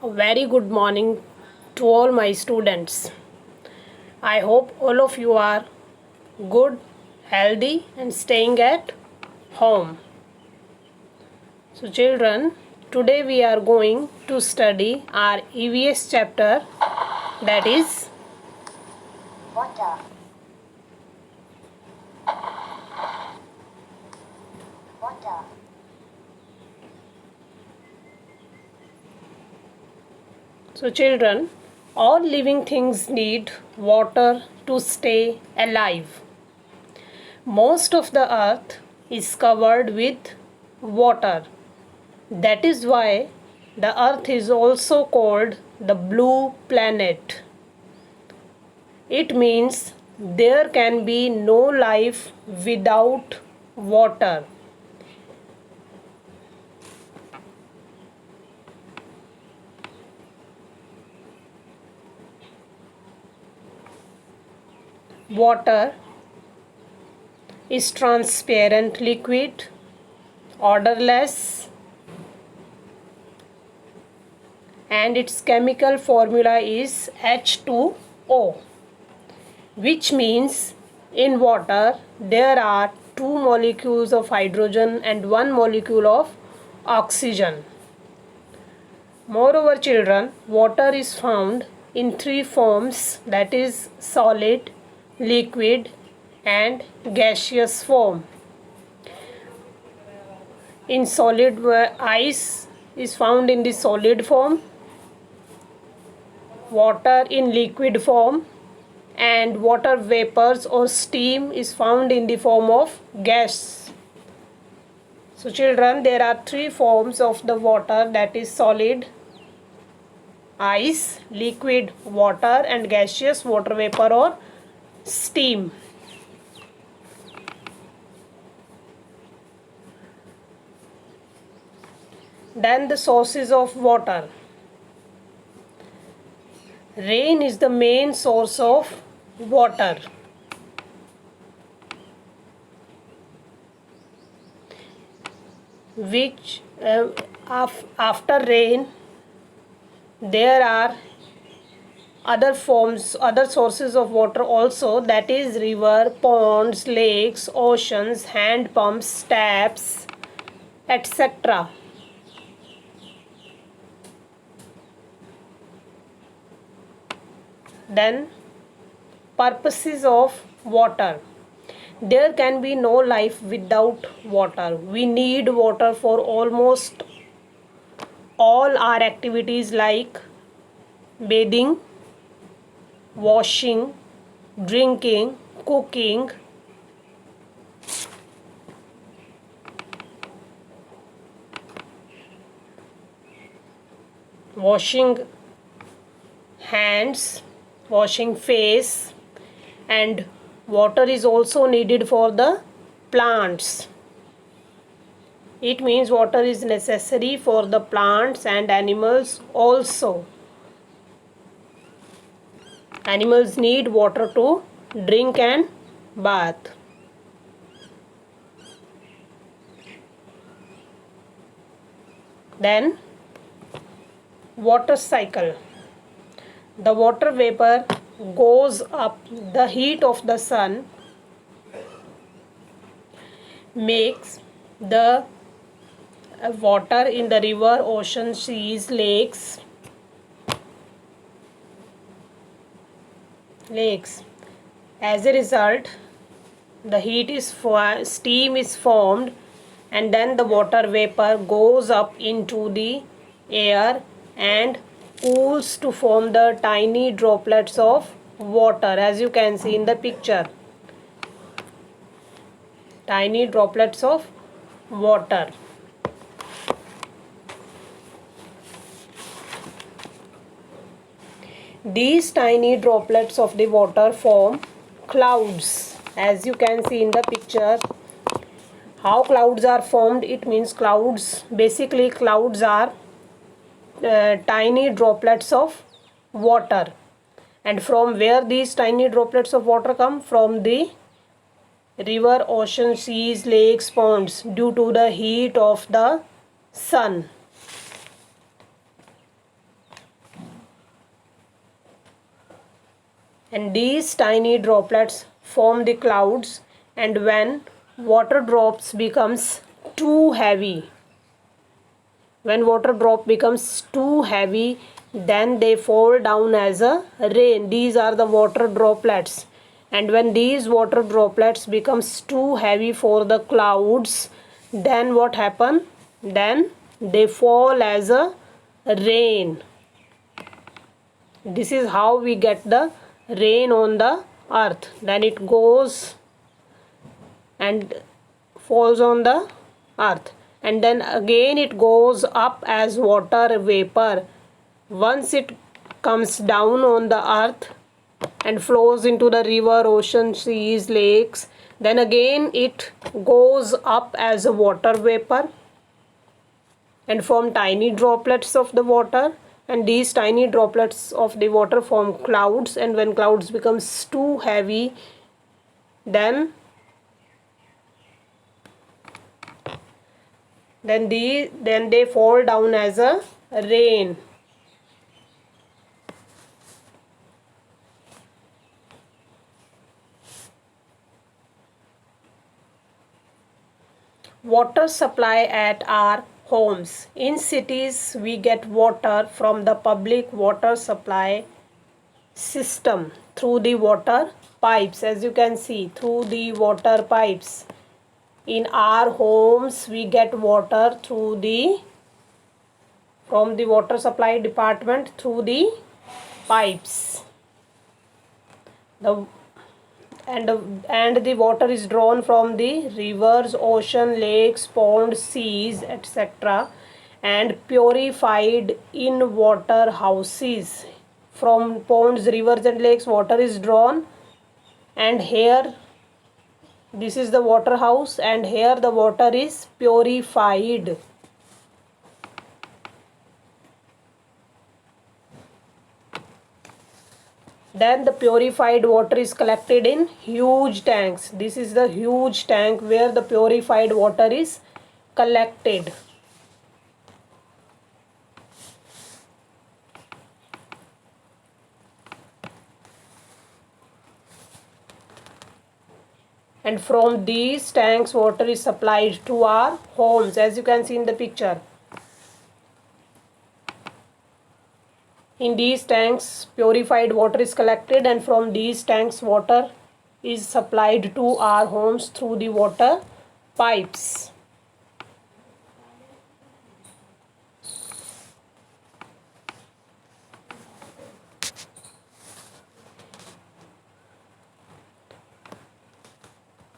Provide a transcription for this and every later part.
A very good morning to all my students. I hope all of you are good, healthy, and staying at home. So, children, today we are going to study our EVS chapter, that is Water. Water. So, children, all living things need water to stay alive. Most of the earth is covered with water. That is why the earth is also called the blue planet. It means there can be no life without water. Water is transparent liquid, odorless, and its chemical formula is H2O, which means in water there are two molecules of hydrogen and one molecule of oxygen. Moreover, children, water is found in three forms, that is solid, liquid, and gaseous form. In solid, ice is found in the solid form, water in liquid form, and water vapors or steam is found in the form of gas. So children, there are three forms of the water, that is solid, ice, liquid water, and gaseous water vapor or steam. Then the sources of water. Rain is the main source of water. Which after rain there are other sources of water also, that is river, ponds, lakes, oceans, hand pumps, taps, etc. Then purposes of water. There can be no life without water. We need water for almost all our activities like bathing, washing, drinking, cooking, washing hands, washing face, and water is also needed for the plants. It means water is necessary for the plants and animals also. Animals need water to drink and bath. Then water cycle. The water vapor goes up. The heat of the sun makes the water in the river, ocean, seas, lakes. As a result, the steam is formed, and then the water vapor goes up into the air and cools to form the tiny droplets of water, as you can see in the picture. Tiny droplets of water. These tiny droplets of the water form clouds, as you can see in the picture. How clouds are formed? It means clouds are tiny droplets of water. And from where these tiny droplets of water come? From the river, ocean, seas, lakes, ponds, due to the heat of the sun. and these tiny droplets form the clouds, and when water drops becomes too heavy, when water drop becomes too heavy, then they fall down as a rain. These are the water droplets, and when these water droplets becomes too heavy for the clouds, then what happen? Then they fall as a rain. This is how we get the rain on the earth. Then it goes and falls on the earth, and then again it goes up as water vapor. Once it comes down on the earth and flows into the river, ocean, seas, lakes, then again it goes up as a water vapor and form tiny droplets of the water, and these tiny droplets of the water form clouds, and when clouds becomes too heavy, then they fall down as a rain. Water supply at our homes. In cities, we get water from the public water supply system through the water pipes. As you can see, through the water pipes. In our homes, we get water from the water supply department through the pipes. And the water is drawn from the rivers, ocean, lakes, ponds, seas, etc., and purified in water houses. From ponds, rivers and lakes, water is drawn, and here this is the water house, and here the water is purified. Then the purified water is collected in huge tanks. This is the huge tank where the purified water is collected. And from these tanks, water is supplied to our homes, as you can see in the picture. In these tanks, purified water is collected, and from these tanks, water is supplied to our homes through the water pipes.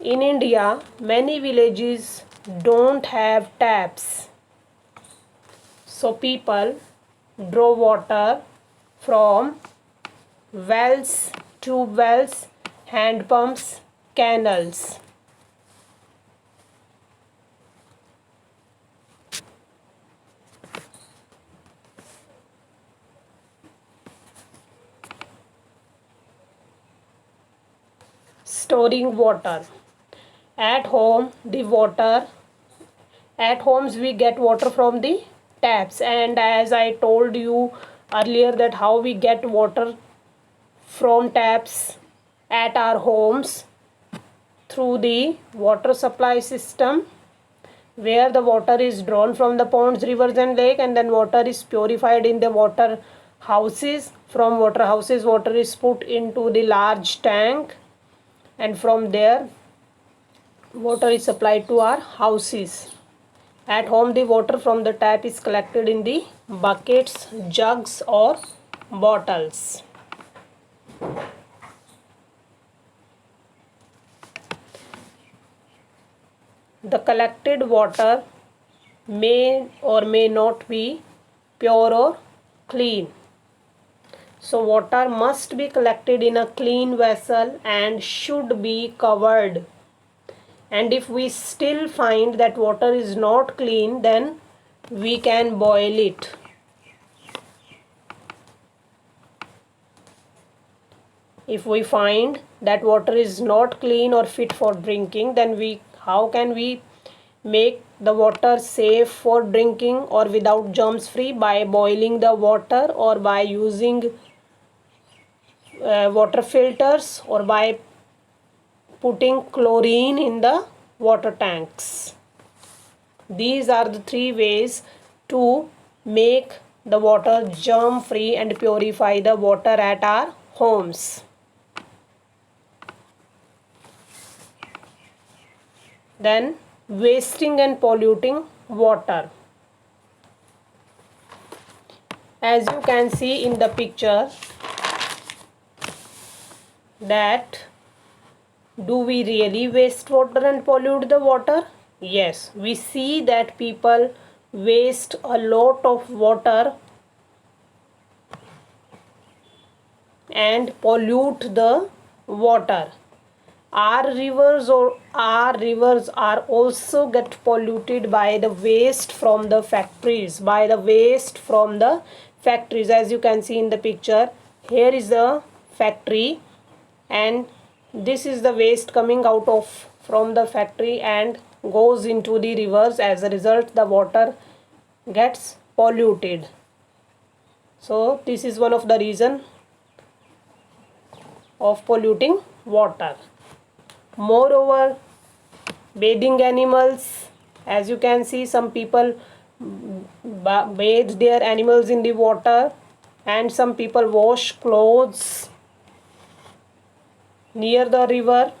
In India, many villages don't have taps, so people draw water from wells, tube wells, hand pumps, canals. Storing water. At homes we get water from the taps, and as I told you earlier that how we get water from taps at our homes through the water supply system, where the water is drawn from the ponds, rivers and lake, and then water is purified in the water houses. From water houses, water is put into the large tank, and from there water is supplied to our houses. At home, the water from the tap is collected in the buckets, jugs or bottles. The collected water may or may not be pure or clean. So water must be collected in a clean vessel and should be covered. And if we still find that water is not clean, then we can boil it. If we find that water is not clean or fit for drinking, then how can we make the water safe for drinking or without germs free? By boiling the water or by using water filters or by putting chlorine in the water tanks. These are the three ways to make the water germ free and purify the water at our homes. Then wasting and polluting water. As you can see in the picture, that do we really waste water and pollute the water? Yes, we see that people waste a lot of water and pollute the water. Our rivers are also get polluted by the waste from the factories, as you can see in the picture. Here is the factory and this is the waste coming out of from the factory and goes into the rivers. As a result, the water gets polluted. So this is one of the reason of polluting water. Moreover, bathing animals, as you can see, some people bathe their animals in the water and some people wash clothes near the river.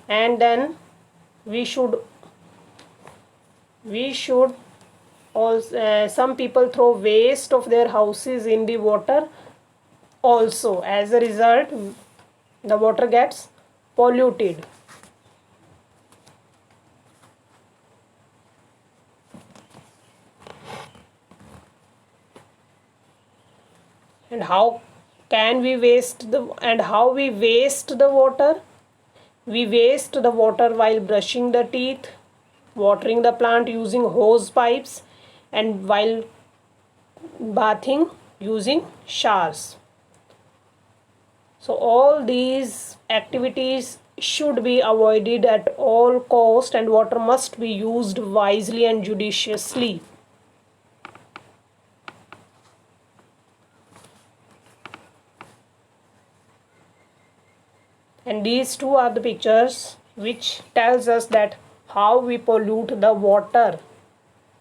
And then we should also some people throw waste of their houses in the water also. As a result, the water gets polluted. And how we waste the water? We waste the water while brushing the teeth, watering the plant using hose pipes, and while bathing using showers. So all these activities should be avoided at all cost, and water must be used wisely and judiciously. And these two are the pictures which tells us that how we pollute the water.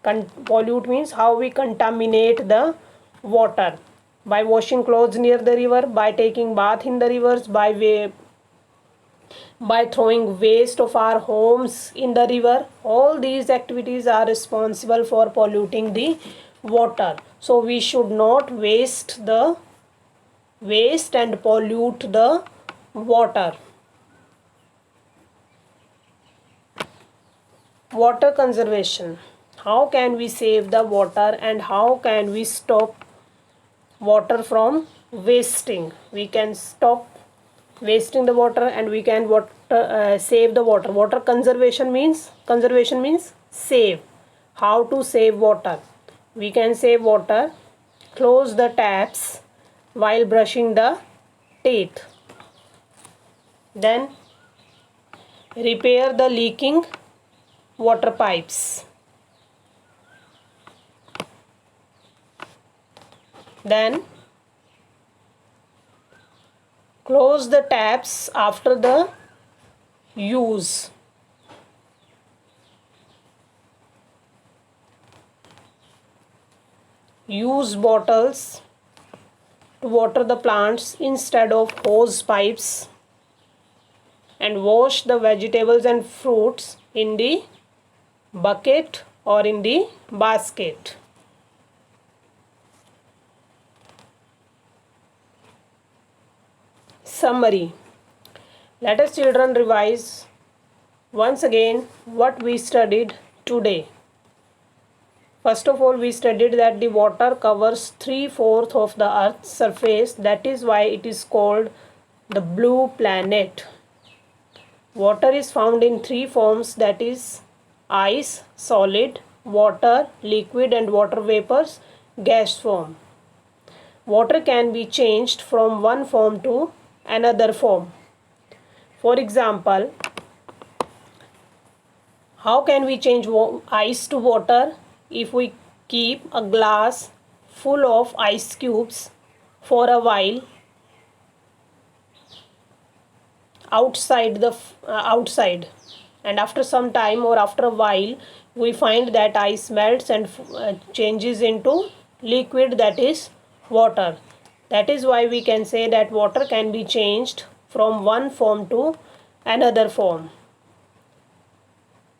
Pollute means how we contaminate the water by washing clothes near the river, by taking bath in the rivers, by throwing waste of our homes in the river. All these activities are responsible for polluting the water. So we should not waste and pollute the water. Water conservation. How can we save the water and how can we stop water from wasting? We can stop wasting the water and we can save the water. Water conservation means save. How to save water? We can save water. Close the taps while brushing the teeth. Then repair the leaking water pipes. Then close the taps after the use. Use bottles to water the plants instead of hose pipes, and wash the vegetables and fruits in the bucket or in the basket. Summary. Let us children revise once again what we studied today. First of all, we studied that the water covers 3/4 of the earth's surface. That is why it is called the blue planet. Water is found in three forms, that is ice, solid, water, liquid, and water vapors, gas form. Water can be changed from one form to another form. For example, how can we change ice to water? If we keep a glass full of ice cubes for a while outside, and after some time or after a while we find that ice melts and changes into liquid, that is water. That is why we can say that water can be changed from one form to another form.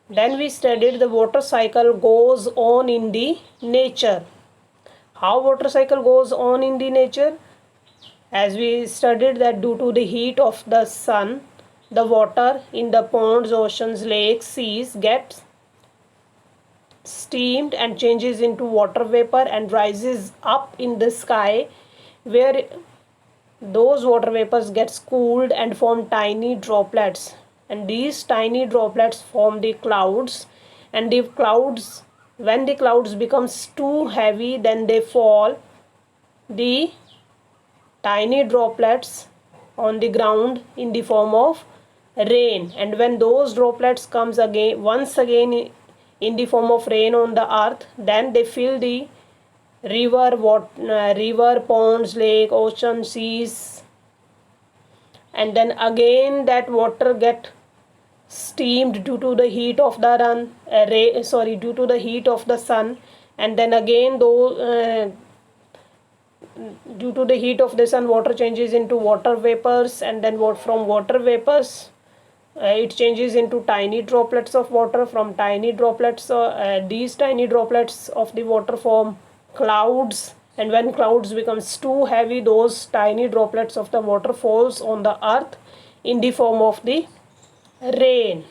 Then we studied the water cycle goes on in the nature. How water cycle goes on in the nature? As we studied that due to the heat of the sun, the water in the ponds, oceans, lakes, seas gets steamed and changes into water vapor and rises up in the sky, where those water vapors gets cooled and form tiny droplets, and these tiny droplets form the clouds. And the clouds, when the clouds becomes too heavy, then they fall the tiny droplets on the ground in the form of rain. And when those droplets comes again once again in the form of rain on the earth, then they fill the river, ponds, lake, ocean, seas, and then again that water get steamed due to the heat of the due to the heat of the sun. And then again though due to the heat of the sun, water changes into water vapors, and then from water vapors it changes into tiny droplets of water. From tiny droplets, these tiny droplets of the water form clouds, and when clouds becomes too heavy, those tiny droplets of the water falls on the earth in the form of the rain.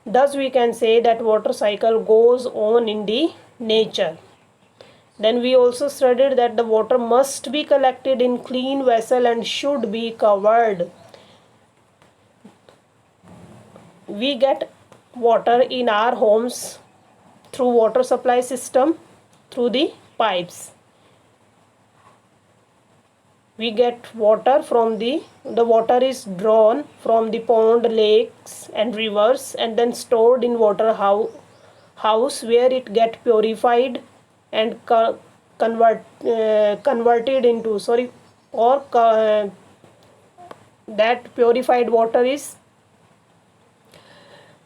Thus we can say that water cycle goes on in the nature. Then we also studied that the water must be collected in clean vessel and should be covered. We get water in our homes through water supply system, through the pipes. We get water from the water is drawn from the pond, lakes and rivers, and then stored in water house, where it get purified and converted into that purified water is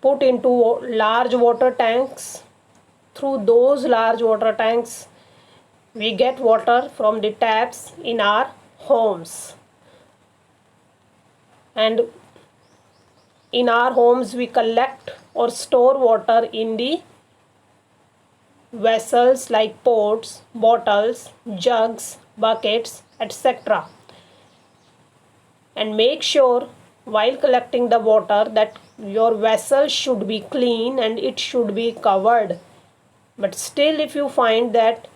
put into large water tanks. Through those large water tanks we get water from the taps in our homes, and in our homes we collect or store water in the vessels like pots, bottles, jugs, buckets, etc. And make sure while collecting the water that your vessel should be clean and it should be covered. But still, if you find that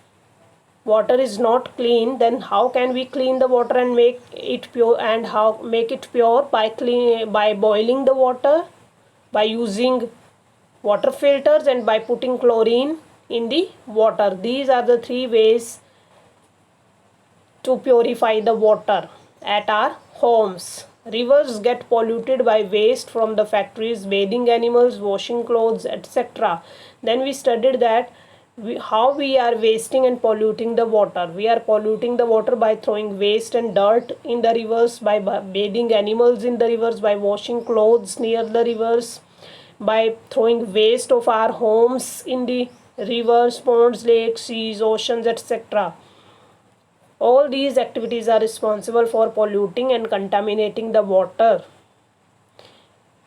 water is not clean, then how can we clean the water and make it pure? And how make it pure? By boiling the water, by using water filters, and by putting chlorine in the water. These are the three ways to purify the water at our homes. Rivers get polluted by waste from the factories, bathing animals, washing clothes, etc. Then we studied that how we are wasting and polluting the water. We are polluting the water by throwing waste and dirt in the rivers, by bathing animals in the rivers, by washing clothes near the rivers, by throwing waste of our homes in the rivers, ponds, lakes, seas, oceans, etc. All these activities are responsible for polluting and contaminating the water.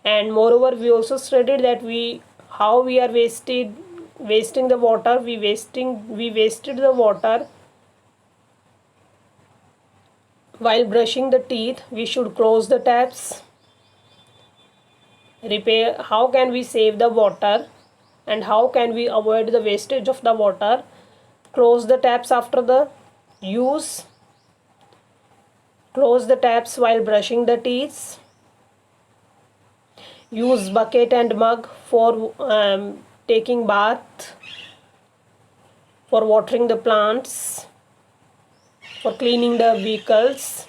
And moreover, we also studied that how we are wasting the water. We wasted the water while brushing the teeth. We should close the taps. How can we save the water, and how can we avoid the wastage of the water? Close the taps after the use. Close the taps while brushing the teeth. Use bucket and mug for taking bath, for watering the plants, for cleaning the vehicles.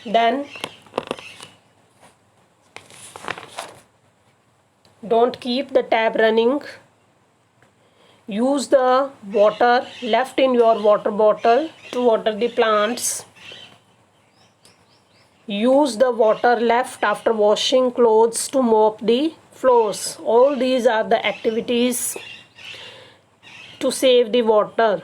Then don't keep the tap running. Use the water left in your water bottle to water the plants. Use the water left after washing clothes to mop the floors. All these are the activities to save the water.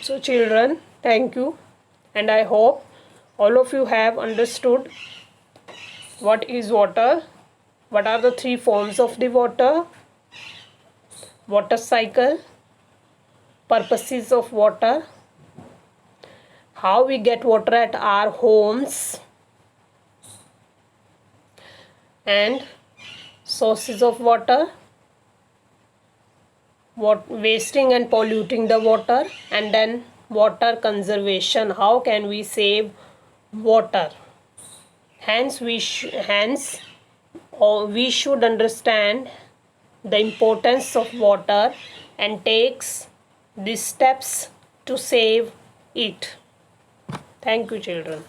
So children, thank you, and I hope all of you have understood what is water, what are the three forms of the water cycle, purposes of water, how we get water at our homes, and sources of water, what wasting and polluting the water, and then water conservation, how can we save water. Hence we should understand the importance of water and takes the steps to save it. Thank you children.